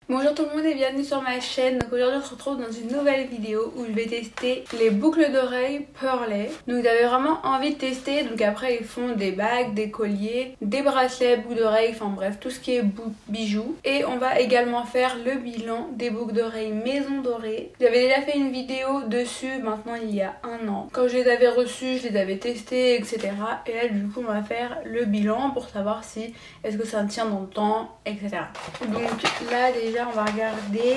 Bonjour tout le monde et bienvenue sur ma chaîne. Donc aujourd'hui on se retrouve dans une nouvelle vidéo où je vais tester les boucles d'oreilles Pearley. Donc j'avais vraiment envie de tester, donc après ils font des bagues, des colliers, des bracelets, boucles d'oreilles, enfin bref tout ce qui est bijoux. Et on va également faire le bilan des boucles d'oreilles Maison Dorée. J'avais déjà fait une vidéo dessus maintenant il y a un an. Quand je les avais reçues, je les avais testées, etc. Et là du coup on va faire le bilan pour savoir si est-ce que ça tient dans le temps, etc. Donc là déjà on va regarder.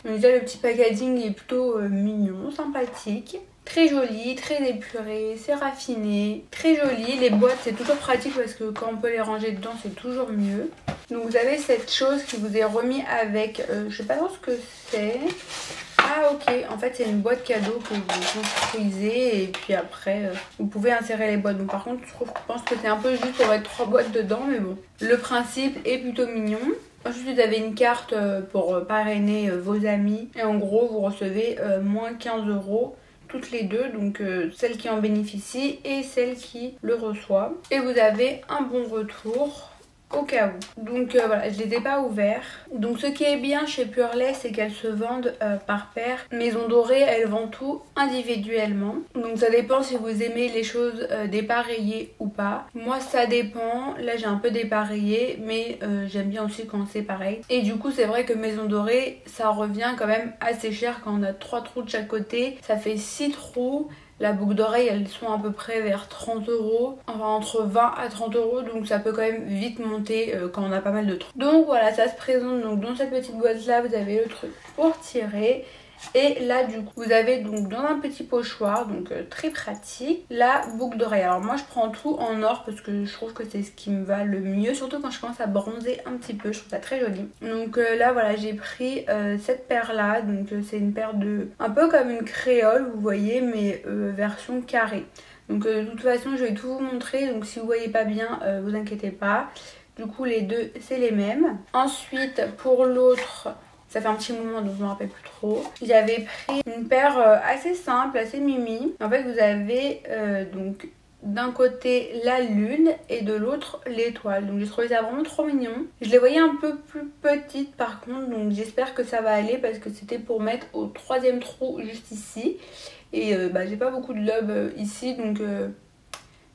Donc déjà le petit packaging est plutôt mignon, sympathique. Très joli, très épuré, c'est raffiné, très joli. Les boîtes c'est toujours pratique parce que quand on peut les ranger dedans c'est toujours mieux. Donc vous avez cette chose qui vous est remis avec, je sais pas trop ce que c'est. Ah ok, en fait c'est une boîte cadeau que vous construisez et puis après vous pouvez insérer les boîtes. Donc par contre je pense que c'est un peu juste pour mettre 3 boîtes dedans, mais bon. Le principe est plutôt mignon. Ensuite vous avez une carte pour parrainer vos amis et en gros vous recevez moins 15 € toutes les deux, donc celle qui en bénéficie et celle qui le reçoit. Et vous avez un bon retour au cas où. Donc voilà, je les ai pas ouverts. Donc ce qui est bien chez Pearley, c'est qu'elles se vendent par paire. Maison Dorée, elle vend tout individuellement. Donc ça dépend si vous aimez les choses dépareillées ou pas. Moi ça dépend. Là j'ai un peu dépareillé, mais j'aime bien aussi quand c'est pareil. Et du coup c'est vrai que Maison Dorée, ça revient quand même assez cher quand on a 3 trous de chaque côté. Ça fait 6 trous. La boucle d'oreille, elles sont à peu près vers 30 €, enfin entre 20 à 30 €, donc ça peut quand même vite monter quand on a pas mal de trucs. Donc voilà, ça se présente donc dans cette petite boîte là, vous avez le truc pour tirer. Et là du coup vous avez donc dans un petit pochoir, donc très pratique, la boucle d'oreille. Alors moi je prends tout en or parce que je trouve que c'est ce qui me va le mieux, surtout quand je commence à bronzer un petit peu, je trouve ça très joli. Donc là voilà, j'ai pris cette paire là, donc c'est une paire de un peu comme une créole vous voyez, mais version carrée. Donc de toute façon je vais tout vous montrer, donc si vous voyez pas bien vous inquiétez pas. Du coup les deux c'est les mêmes. Ensuite pour l'autre, ça fait un petit moment donc je me rappelle plus trop. J'avais pris une paire assez simple, assez mimi. En fait vous avez donc d'un côté la lune et de l'autre l'étoile. Donc j'ai trouvé ça vraiment trop mignon. Je les voyais un peu plus petites par contre, donc j'espère que ça va aller parce que c'était pour mettre au 3e trou juste ici. Et j'ai pas beaucoup de lobe ici donc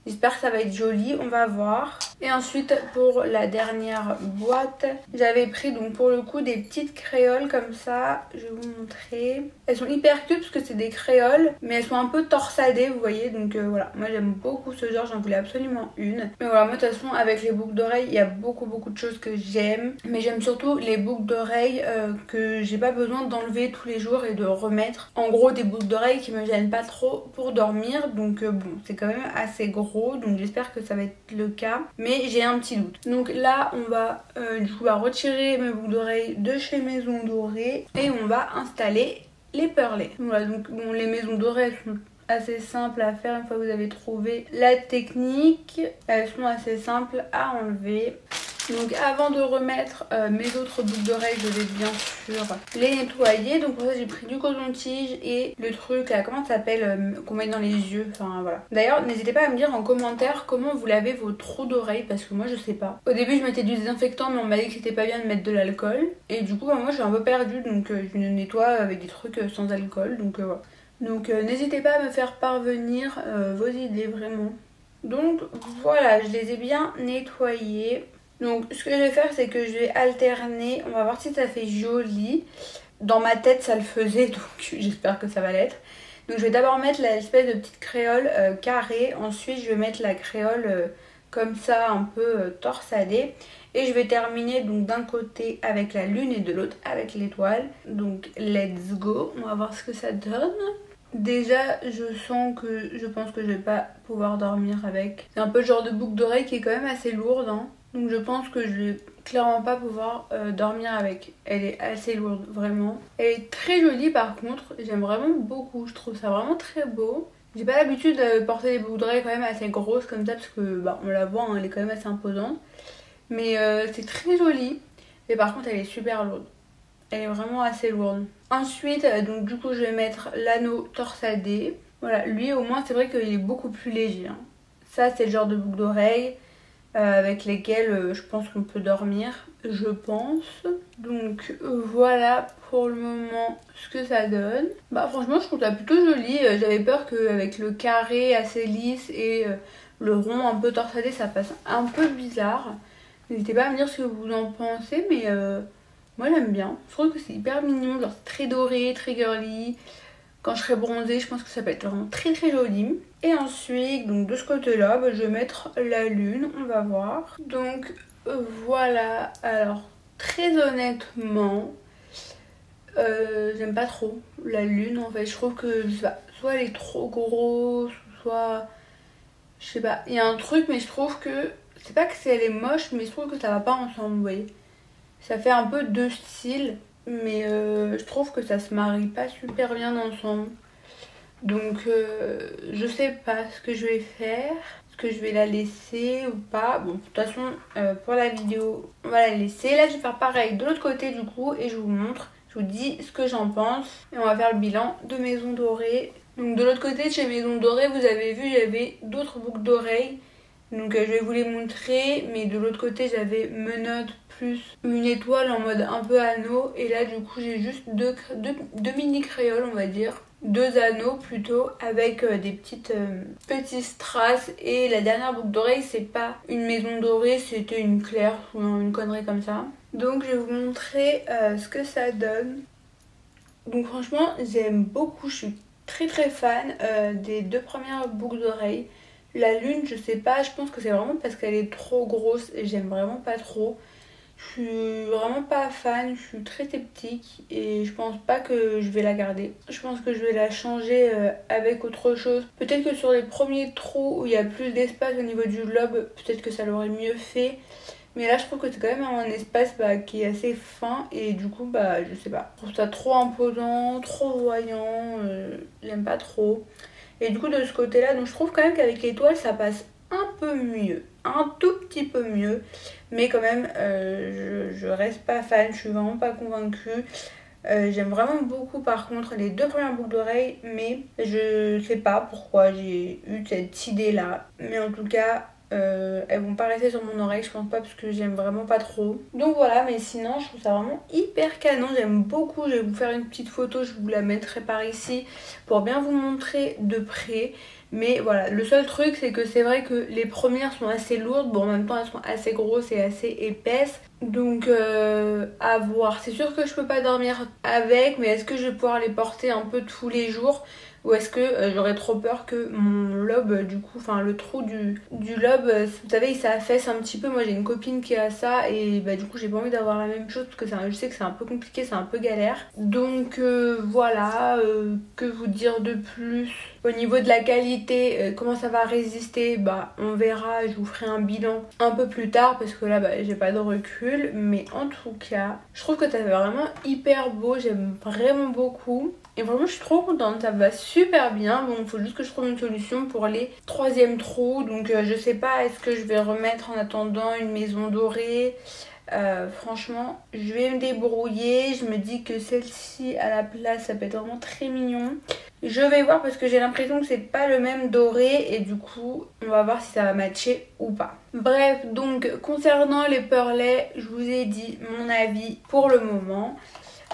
j'espère que ça va être joli, on va voir. Et ensuite pour la dernière boîte, j'avais pris donc pour le coup des petites créoles comme ça. Je vais vous montrer. Elles sont hyper cute parce que c'est des créoles, mais elles sont un peu torsadées vous voyez. Donc voilà, moi j'aime beaucoup ce genre, j'en voulais absolument une. Mais voilà, moi de toute façon avec les boucles d'oreilles, il y a beaucoup de choses que j'aime. Mais j'aime surtout les boucles d'oreilles que j'ai pas besoin d'enlever tous les jours et de remettre. En gros des boucles d'oreilles qui me gênent pas trop pour dormir. Donc bon, c'est quand même assez gros, donc j'espère que ça va être le cas, mais j'ai un petit doute. Donc là on va du coup retirer mes boucles d'oreilles de chez Maison Dorée et on va installer les Pearley. Voilà, donc bon, les Maisons Dorées sont assez simples à faire une fois que vous avez trouvé la technique. Elles sont assez simples à enlever. Donc avant de remettre mes autres boucles d'oreilles, je vais bien sûr les nettoyer. Donc pour ça j'ai pris du coton-tige et le truc là, comment ça s'appelle, qu'on met dans les yeux, enfin voilà. D'ailleurs n'hésitez pas à me dire en commentaire comment vous lavez vos trous d'oreilles parce que moi je sais pas. Au début je mettais du désinfectant mais on m'a dit que c'était pas bien de mettre de l'alcool. Et du coup moi je suis un peu perdue donc je nettoie avec des trucs sans alcool, donc voilà. Donc n'hésitez pas à me faire parvenir vos idées vraiment. Donc voilà, je les ai bien nettoyés. Donc ce que je vais faire c'est que je vais alterner, on va voir si ça fait joli. Dans ma tête ça le faisait donc j'espère que ça va l'être. Donc je vais d'abord mettre l'espèce de petite créole carrée, ensuite je vais mettre la créole comme ça un peu torsadée. Et je vais terminer donc d'un côté avec la lune et de l'autre avec l'étoile. Donc let's go, on va voir ce que ça donne. Déjà je sens que je pense que je vais pas pouvoir dormir avec. C'est un peu le genre de boucle d'oreille qui est quand même assez lourde hein. Donc je pense que je vais clairement pas pouvoir dormir avec. Elle est assez lourde vraiment. Elle est très jolie par contre, j'aime vraiment beaucoup, je trouve ça vraiment très beau. J'ai pas l'habitude de porter des boucles d'oreilles quand même assez grosses comme ça parce que on la voit hein, elle est quand même assez imposante. Mais c'est très joli. Mais par contre elle est super lourde. Elle est vraiment assez lourde. Ensuite donc du coup je vais mettre l'anneau torsadé. Voilà, lui au moins c'est vrai qu'il est beaucoup plus léger hein. Ça c'est le genre de boucle d'oreille avec lesquels je pense qu'on peut dormir, je pense. Donc voilà pour le moment ce que ça donne. Bah franchement je trouve ça plutôt joli. J'avais peur qu'avec le carré assez lisse et le rond un peu torsadé ça passe un peu bizarre. N'hésitez pas à me dire ce que vous en pensez, mais moi j'aime bien. Je trouve que c'est hyper mignon, genre c'est très doré, très girly. Quand je serai bronzée, je pense que ça peut être vraiment très très joli. Et ensuite, donc de ce côté-là, bah, je vais mettre la lune, on va voir. Donc voilà, alors très honnêtement, j'aime pas trop la lune en fait. Je trouve que, je sais pas, soit elle est trop grosse, soit, je sais pas, il y a un truc, mais je trouve que, c'est pas que si elle est moche, mais je trouve que ça va pas ensemble, vous voyez. Ça fait un peu deux styles. Mais je trouve que ça se marie pas super bien ensemble. Donc je sais pas ce que je vais faire. Est-ce que je vais la laisser ou pas? Bon, de toute façon, pour la vidéo, on va la laisser. Là, je vais faire pareil de l'autre côté du coup et je vous montre. Je vous dis ce que j'en pense. Et on va faire le bilan de Maison Dorée. Donc de l'autre côté de chez Maison Dorée, vous avez vu, j'avais d'autres boucles d'oreilles. Donc je vais vous les montrer, mais de l'autre côté j'avais menottes plus une étoile en mode un peu anneau. Et là du coup j'ai juste deux mini créoles on va dire. Deux anneaux plutôt avec des petits strass. Et la dernière boucle d'oreille c'est pas une maison dorée, c'était une claire ou une connerie comme ça. Donc je vais vous montrer ce que ça donne. Donc franchement j'aime beaucoup, je suis très très fan des deux premières boucles d'oreilles. La lune, je sais pas, je pense que c'est vraiment parce qu'elle est trop grosse et j'aime vraiment pas trop. Je suis vraiment pas fan, je suis très sceptique et je pense pas que je vais la garder. Je pense que je vais la changer avec autre chose. Peut-être que sur les premiers trous où il y a plus d'espace au niveau du lobe, peut-être que ça l'aurait mieux fait. Mais là je trouve que c'est quand même un espace qui est assez fin et du coup je sais pas. Je trouve ça trop imposant, trop voyant, j'aime pas trop. Et du coup de ce côté là, donc je trouve quand même qu'avec l'étoile ça passe un peu mieux, un tout petit peu mieux. Mais quand même je reste pas fan, je suis vraiment pas convaincue. J'aime vraiment beaucoup par contre les deux premières boucles d'oreilles, mais je sais pas pourquoi j'ai eu cette idée là. Mais en tout cas elles vont pas rester sur mon oreille, je pense pas, parce que j'aime vraiment pas trop. Donc voilà, mais sinon je trouve ça vraiment hyper canon, j'aime beaucoup. Je vais vous faire une petite photo, je vous la mettrai par ici pour bien vous montrer de près. Mais voilà, le seul truc c'est que c'est vrai que les premières sont assez lourdes, bon en même temps elles sont assez grosses et assez épaisses. Donc à voir, c'est sûr que je peux pas dormir avec, mais est-ce que je vais pouvoir les porter un peu tous les jours? Ou est-ce que j'aurais trop peur que mon lobe, du coup, enfin le trou du lobe, vous savez, il s'affaisse un petit peu. Moi j'ai une copine qui a ça et du coup j'ai pas envie d'avoir la même chose parce que je sais que c'est un peu compliqué, c'est un peu galère. Donc voilà, que vous dire de plus? Au niveau de la qualité, comment ça va résister, on verra, je vous ferai un bilan un peu plus tard parce que là j'ai pas de recul. Mais en tout cas, je trouve que ça fait vraiment hyper beau, j'aime vraiment beaucoup. Et vraiment je suis trop contente, ça va super bien. Bon, il faut juste que je trouve une solution pour les troisièmes trous. Donc je sais pas, est-ce que je vais remettre en attendant une maison dorée? Franchement je vais me débrouiller. Je me dis que celle-ci à la place ça peut être vraiment très mignon. Je vais voir parce que j'ai l'impression que c'est pas le même doré et du coup on va voir si ça va matcher ou pas. Bref, donc concernant les pearlets, je vous ai dit mon avis pour le moment.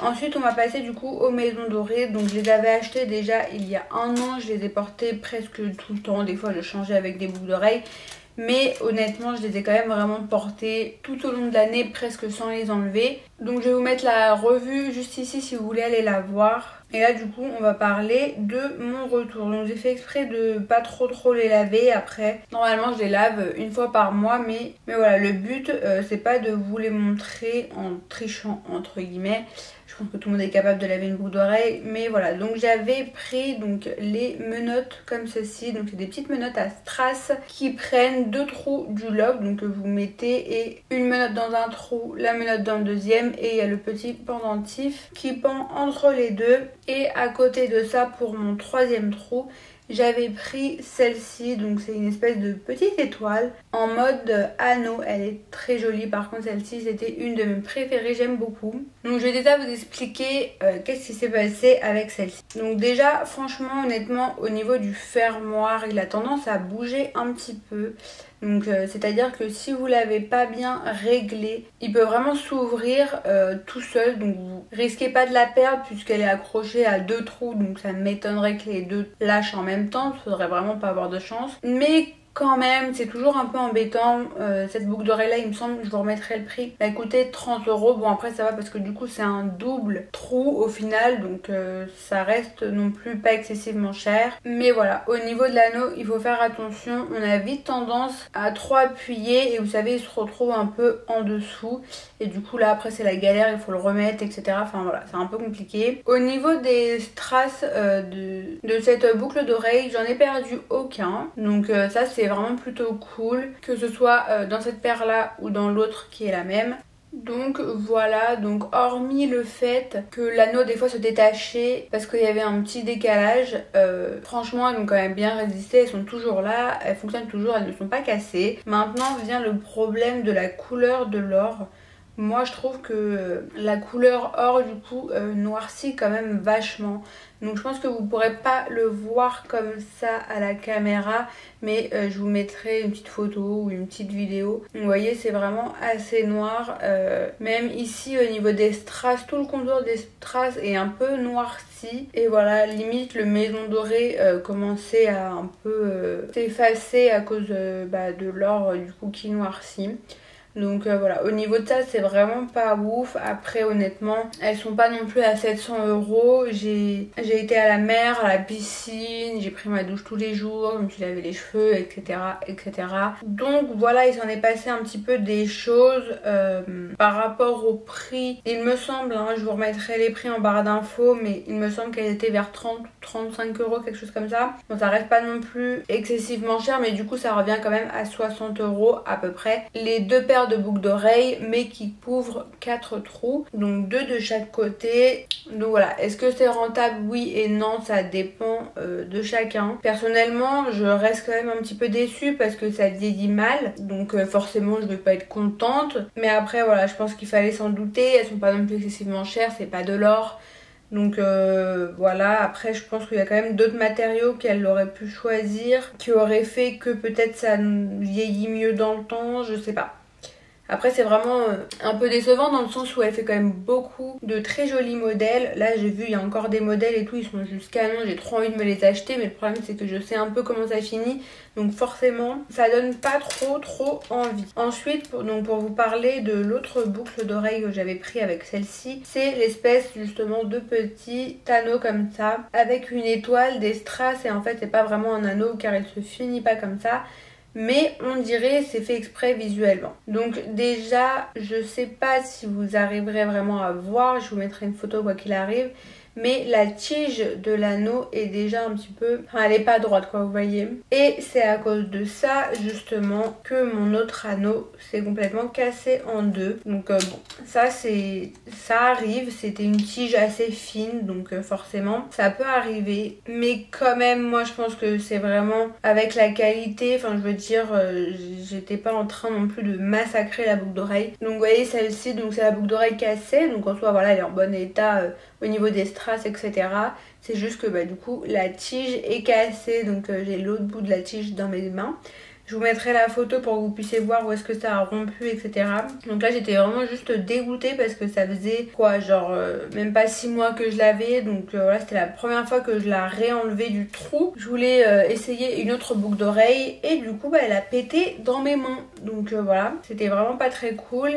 Ensuite on va passer du coup aux maisons dorées. Donc je les avais achetées déjà il y a un an, je les ai portées presque tout le temps. Des fois je changeais avec des boucles d'oreilles. Mais honnêtement je les ai quand même vraiment portées tout au long de l'année, presque sans les enlever. Donc je vais vous mettre la revue juste ici si vous voulez aller la voir. Et là du coup on va parler de mon retour. Donc j'ai fait exprès de pas trop les laver. Après normalement je les lave une fois par mois. Mais voilà, le but c'est pas de vous les montrer en trichant entre guillemets. Je pense que tout le monde est capable de laver une boucle d'oreille. Mais voilà, donc j'avais pris les menottes comme ceci. Donc c'est des petites menottes à strass qui prennent deux trous du lobe. Donc vous mettez et une menotte dans un trou, la menotte dans le deuxième. Et il y a le petit pendentif qui pend entre les deux. Et à côté de ça, pour mon troisième trou, j'avais pris celle-ci, donc c'est une espèce de petite étoile en mode anneau. Elle est très jolie, par contre celle-ci c'était une de mes préférées, j'aime beaucoup. Donc je vais déjà vous expliquer qu'est-ce qui s'est passé avec celle-ci. Donc déjà franchement honnêtement au niveau du fermoir il a tendance à bouger un petit peu. Donc c'est à dire que si vous l'avez pas bien réglé, il peut vraiment s'ouvrir tout seul, donc vous risquez pas de la perdre puisqu'elle est accrochée à 2 trous, donc ça m'étonnerait que les deux lâchent en même temps, il faudrait vraiment pas avoir de chance. Mais quand même, c'est toujours un peu embêtant. Cette boucle d'oreille là, il me semble, je vous remettrai le prix, elle coûtait 30 €. Bon après ça va parce que du coup c'est un double trou au final, donc ça reste non plus pas excessivement cher. Mais voilà, au niveau de l'anneau, il faut faire attention, on a vite tendance à trop appuyer et vous savez il se retrouve un peu en dessous. Et du coup là après c'est la galère, il faut le remettre, etc. Enfin voilà, c'est un peu compliqué. Au niveau des strass de cette boucle d'oreille, j'en ai perdu aucun. Donc ça c'est vraiment plutôt cool, que ce soit dans cette paire là ou dans l'autre qui est la même. Donc voilà, donc hormis le fait que l'anneau des fois se détachait parce qu'il y avait un petit décalage, franchement elles ont quand même bien résisté, elles sont toujours là, elles fonctionnent toujours, elles ne sont pas cassées. Maintenant vient le problème de la couleur de l'or. Moi je trouve que la couleur or du coup noircit quand même vachement. Donc je pense que vous pourrez pas le voir comme ça à la caméra, mais je vous mettrai une petite photo ou une petite vidéo. Vous voyez c'est vraiment assez noir. Même ici au niveau des strass, tout le contour des strass est un peu noirci. Et voilà, limite le maison doré commençait à un peu s'effacer à cause de l'or du coup qui noircit. Donc voilà, au niveau de ça c'est vraiment pas ouf. Après honnêtement elles sont pas non plus à 700 €. J'ai été à la mer, à la piscine, j'ai pris ma douche tous les jours, je me suis lavé les cheveux, etc. etc. Donc voilà, il s'en est passé un petit peu des choses. Par rapport au prix, il me semble, hein, je vous remettrai les prix en barre d'infos, mais il me semble qu'elles étaient vers 30-35 €, quelque chose comme ça. Bon ça reste pas non plus excessivement cher, mais du coup ça revient quand même à 60 € à peu près. Les deux paires de boucles d'oreilles mais qui couvrent 4 trous, donc 2 de chaque côté. Donc voilà, est-ce que c'est rentable? Oui et non, ça dépend de chacun. Personnellement je reste quand même un petit peu déçue parce que ça vieillit mal, donc forcément je vais pas être contente. Mais après voilà, je pense qu'il fallait s'en douter, elles sont pas non plus excessivement chères, c'est pas de l'or. Donc voilà, après je pense qu'il y a quand même d'autres matériaux qu'elle aurait pu choisir qui auraient fait que peut-être ça vieillit mieux dans le temps, je sais pas. Après c'est vraiment un peu décevant dans le sens où elle fait quand même beaucoup de très jolis modèles. Là j'ai vu il y a encore des modèles et tout, ils sont juste canons, j'ai trop envie de me les acheter, mais le problème c'est que je sais un peu comment ça finit, donc forcément ça donne pas trop envie. Ensuite pour vous parler de l'autre boucle d'oreille que j'avais pris avec celle-ci, c'est l'espèce justement de petit anneau comme ça avec une étoile, des strass, et en fait c'est pas vraiment un anneau car il se finit pas comme ça, mais on dirait c'est fait exprès visuellement. Donc déjà je sais pas si vous arriverez vraiment à voir, je vous mettrai une photo quoi qu'il arrive, mais la tige de l'anneau est déjà un petit peu, enfin elle est pas droite quoi, vous voyez. Et c'est à cause de ça justement que mon autre anneau s'est complètement cassé en deux. Donc bon, ça arrive, c'était une tige assez fine, donc forcément ça peut arriver. Mais quand même moi je pense que c'est vraiment avec la qualité, enfin je veux dire j'étais pas en train non plus de massacrer la boucle d'oreille. Donc vous voyez celle-ci, donc c'est la boucle d'oreille cassée, donc en soi voilà elle est en bon état au niveau des strass, etc. C'est juste que du coup la tige est cassée, donc j'ai l'autre bout de la tige dans mes mains. Je vous mettrai la photo pour que vous puissiez voir où est-ce que ça a rompu, etc. Donc là j'étais vraiment juste dégoûtée parce que ça faisait quoi, genre même pas 6 mois que je l'avais. Donc voilà, c'était la première fois que je la réenlevais du trou. Je voulais essayer une autre boucle d'oreille et du coup elle a pété dans mes mains. Donc voilà, c'était vraiment pas très cool.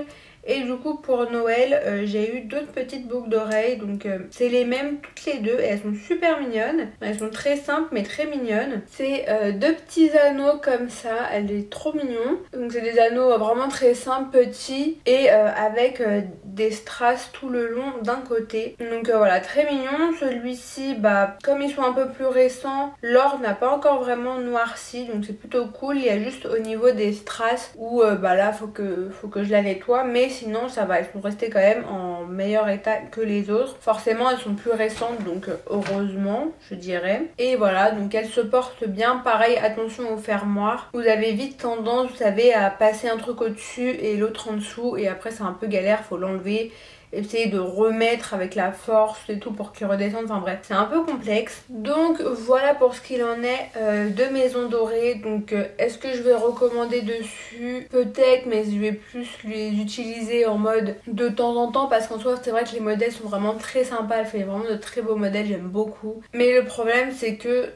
Et du coup pour Noël j'ai eu d'autres petites boucles d'oreilles, donc c'est les mêmes toutes les deux et elles sont super mignonnes. Elles sont très simples mais très mignonnes. C'est deux petits anneaux comme ça, elle est trop mignon. Donc c'est des anneaux vraiment très simples, petits et avec des strass tout le long d'un côté. Donc voilà, très mignon. Celui-ci, comme ils sont un peu plus récents, l'or n'a pas encore vraiment noirci, donc c'est plutôt cool. Il y a juste au niveau des strass où là faut que je la nettoie, mais sinon ça va, elles sont restées quand même en meilleur état que les autres. Forcément elles sont plus récentes, donc heureusement je dirais. Et voilà, donc elles se portent bien. Pareil, attention au fermoir, vous avez vite tendance, vous savez, à passer un truc au dessus et l'autre en dessous et après c'est un peu galère, faut l'enlever. essayer de remettre avec la force et tout pour qu'il redescende. Enfin bref, c'est un peu complexe. Donc voilà pour ce qu'il en est de Maison Dorée. Donc est-ce que je vais recommander dessus? Peut-être, mais je vais plus les utiliser en mode de temps en temps parce qu'en soi c'est vrai que les modèles sont vraiment très sympas. Elle fait vraiment de très beaux modèles, j'aime beaucoup. Mais le problème c'est que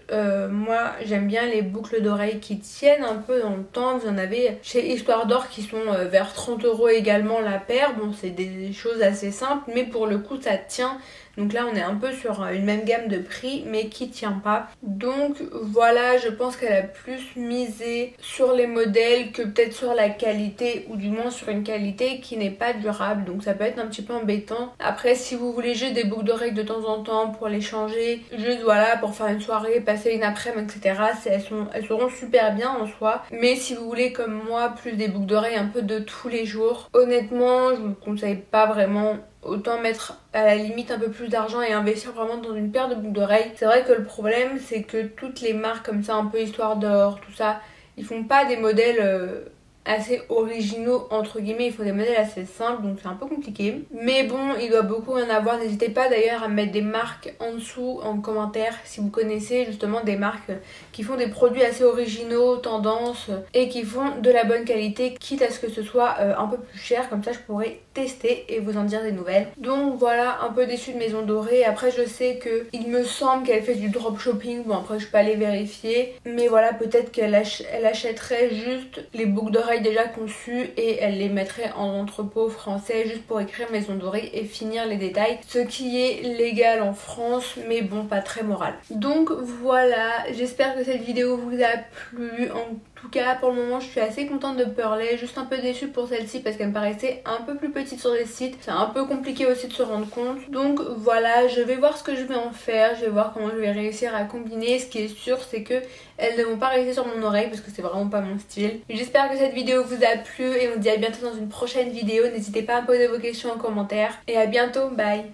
moi j'aime bien les boucles d'oreilles qui tiennent un peu dans le temps. Vous en avez chez Histoire d'Or qui sont vers 30 € également la paire. Bon, c'est des choses assez simples, mais pour le coup ça tient. Donc là on est un peu sur une même gamme de prix mais qui tient pas. Donc voilà, je pense qu'elle a plus misé sur les modèles que peut-être sur la qualité, ou du moins sur une qualité qui n'est pas durable. Donc ça peut être un petit peu embêtant. Après, si vous voulez juste des boucles d'oreilles de temps en temps pour les changer, juste voilà pour faire une soirée, passer une après-midi, etc. Elles seront super bien en soi. Mais si vous voulez comme moi plus des boucles d'oreilles un peu de tous les jours, honnêtement je vous conseille pas vraiment. Autant mettre à la limite un peu plus d'argent et investir vraiment dans une paire de boucles d'oreilles. C'est vrai que le problème c'est que toutes les marques comme ça, un peu Histoire d'Or, tout ça, ils font pas des modèles assez originaux entre guillemets, ils font des modèles assez simples, donc c'est un peu compliqué. Mais bon, il doit beaucoup en avoir. N'hésitez pas d'ailleurs à mettre des marques en dessous en commentaire si vous connaissez justement des marques qui font des produits assez originaux, tendance, et qui font de la bonne qualité, quitte à ce que ce soit un peu plus cher. Comme ça je pourrais tester et vous en dire des nouvelles. Donc voilà, un peu déçue de Maison Dorée. Après je sais que il me semble qu'elle fait du dropshipping, bon après je peux aller vérifier, mais voilà, peut-être qu'elle achèterait juste les boucles d'oreilles déjà conçues et elle les mettrait en entrepôt français juste pour écrire Maison Dorée et finir les détails, ce qui est légal en France mais bon, pas très moral. Donc voilà, j'espère que cette vidéo vous a plu. En tout cas pour le moment je suis assez contente de Pearly, juste un peu déçue pour celle-ci parce qu'elle me paraissait un peu plus petite sur les sites. C'est un peu compliqué aussi de se rendre compte. Donc voilà, je vais voir ce que je vais en faire, je vais voir comment je vais réussir à combiner. Ce qui est sûr c'est que elles ne vont pas rester sur mon oreille parce que c'est vraiment pas mon style. J'espère que cette vidéo vous a plu et on se dit à bientôt dans une prochaine vidéo. N'hésitez pas à me poser vos questions en commentaire et à bientôt, bye.